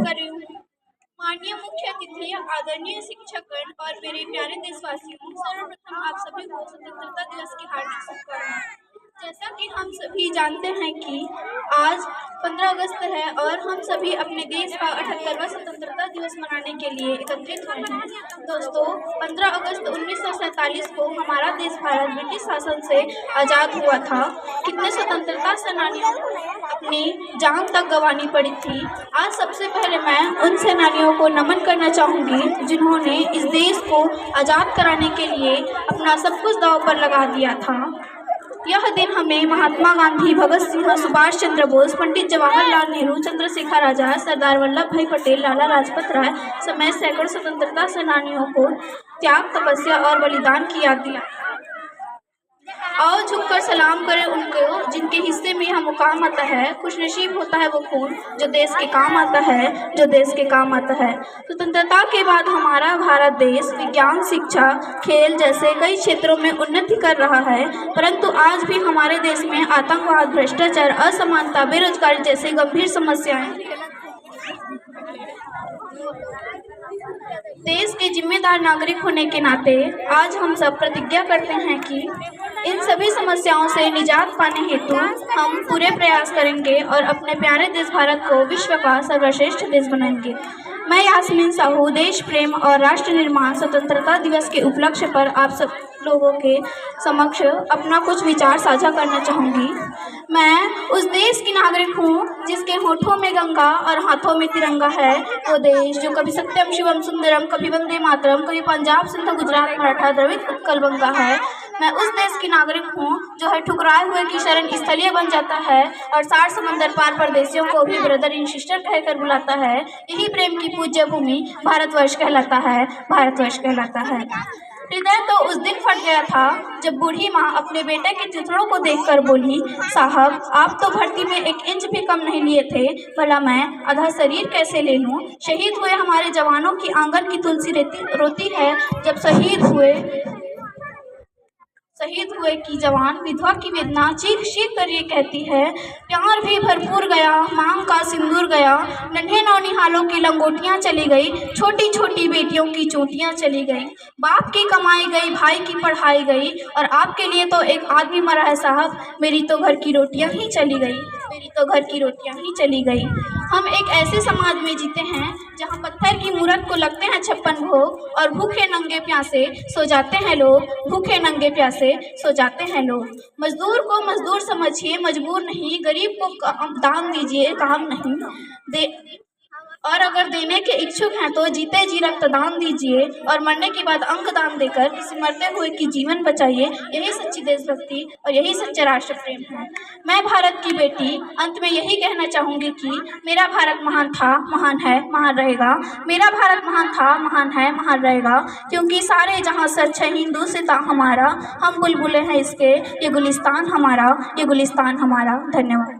कर रही हूँ। माननीय मुख्य अतिथि, आदरणीय शिक्षकगण और मेरे प्यारे देशवासियों, सर्वप्रथम आप सभी को स्वतंत्रता दिवस की हार्दिक शुभकामनाएं। जैसा कि हम सभी जानते हैं कि आज 15 अगस्त है और हम सभी अपने देश का 78वां स्वतंत्रता दिवस मनाने के लिए एकत्रित हुए हैं। दोस्तों, 15 अगस्त 1947 को हमारा देश भारत ब्रिटिश शासन से आज़ाद हुआ था। कितने स्वतंत्रता सेनानियों को अपनी जान तक गंवानी पड़ी थी। आज सबसे पहले मैं उन सेनानियों को नमन करना चाहूँगी जिन्होंने इस देश को आज़ाद कराने के लिए अपना सब कुछ दांव पर लगा दिया था। यह दिन हमें महात्मा गांधी, भगत सिंह, सुभाष चंद्र बोस, पंडित जवाहरलाल नेहरू, चंद्रशेखर आजाद, सरदार वल्लभ भाई पटेल, लाला लाजपत राय समेत सैकड़ों स्वतंत्रता सेनानियों को त्याग, तपस्या और बलिदान की याद दिला। आओ झुककर सलाम करें उनको जिनके हिस्से में यह मुकाम आता है। खुशनसीब होता है वो खून जो देश के काम आता है, जो देश के काम आता है। स्वतंत्रता के बाद हमारा भारत देश विज्ञान, शिक्षा, खेल जैसे कई क्षेत्रों में उन्नति कर रहा है, परंतु आज भी हमारे देश में आतंकवाद, भ्रष्टाचार, असमानता, बेरोजगारी जैसी गंभीर समस्याएं। देश के जिम्मेदार नागरिक होने के नाते आज हम सब प्रतिज्ञा करते हैं कि इन सभी समस्याओं से निजात पाने हेतु हम पूरे प्रयास करेंगे और अपने प्यारे देश भारत को विश्व का सर्वश्रेष्ठ देश बनाएंगे। मैं यास्मीन साहू देश प्रेम और राष्ट्र निर्माण स्वतंत्रता दिवस के उपलक्ष्य पर आप सब लोगों के समक्ष अपना कुछ विचार साझा करना चाहूँगी। मैं उस देश की नागरिक हूँ जिसके होठों में गंगा और हाथों में तिरंगा है। वो देश जो कभी सत्यम शिवम सुंदरम, कभी वंदे मातरम, कभी पंजाब सिंध गुजरात मराठा द्रविड़ उत्कल गंगा है। मैं उस देश की नागरिक हूँ जो है ठुकराए हुए की शरण स्थलीय बन जाता है और 60 समंदर पार परदेशियों को भी ब्रदर इन सिस्टर कहकर बुलाता है। यही प्रेम की पूज्य भूमि भारतवर्ष कहलाता है, भारतवर्ष कहलाता है। हृदय तो उस दिन फट गया था जब बूढ़ी माँ अपने बेटे के चित्रों को देखकर बोली, साहब आप तो भर्ती में 1 इंच भी कम नहीं लिए थे, भला मैं आधा शरीर कैसे ले लूँ। शहीद हुए हमारे जवानों की आंगन की तुलसी रोती है जब शहीद हुए की जवान विधवा की वेदना चीख चीख कर ये कहती है, प्यार भी भरपूर गया, मांग का सिंदूर गया, नन्हे नौनिहालों की लंगोटियां चली गई, छोटी छोटी बेटियों की चोटियां चली गई, बाप की कमाई गई, भाई की पढ़ाई गई और आपके लिए तो एक आदमी मरा है साहब, मेरी तो घर की रोटियां ही चली गई, मेरी तो घर की रोटियां ही चली गई। हम एक ऐसे समाज में जीते हैं जहाँ पत्थर की मूरत को लगते हैं 56 भोग और भूखे नंगे प्यासे सो जाते हैं लोग, भूखे नंगे प्यासे सो जाते हैं लोग। मजदूर को मजदूर समझिए, मजबूर नहीं, गरीब को दान दीजिए, काम नहीं दे, और अगर देने के इच्छुक हैं तो जीते जी रक्तदान दीजिए और मरने के बाद अंगदान देकर किसी मरते हुए की जीवन बचाइए। यही सच्ची देशभक्ति और यही सच्चा राष्ट्र प्रेम है। मैं भारत की बेटी अंत में यही कहना चाहूँगी कि मेरा भारत महान था, महान है, महान रहेगा। मेरा भारत महान था, महान है, महान रहेगा, क्योंकि सारे जहाँ से अच्छा हिंदुस्तान हमारा, हम बुलबुलें हैं इसके, ये गुलिस्तान हमारा, ये गुलिस्तान हमारा। धन्यवाद।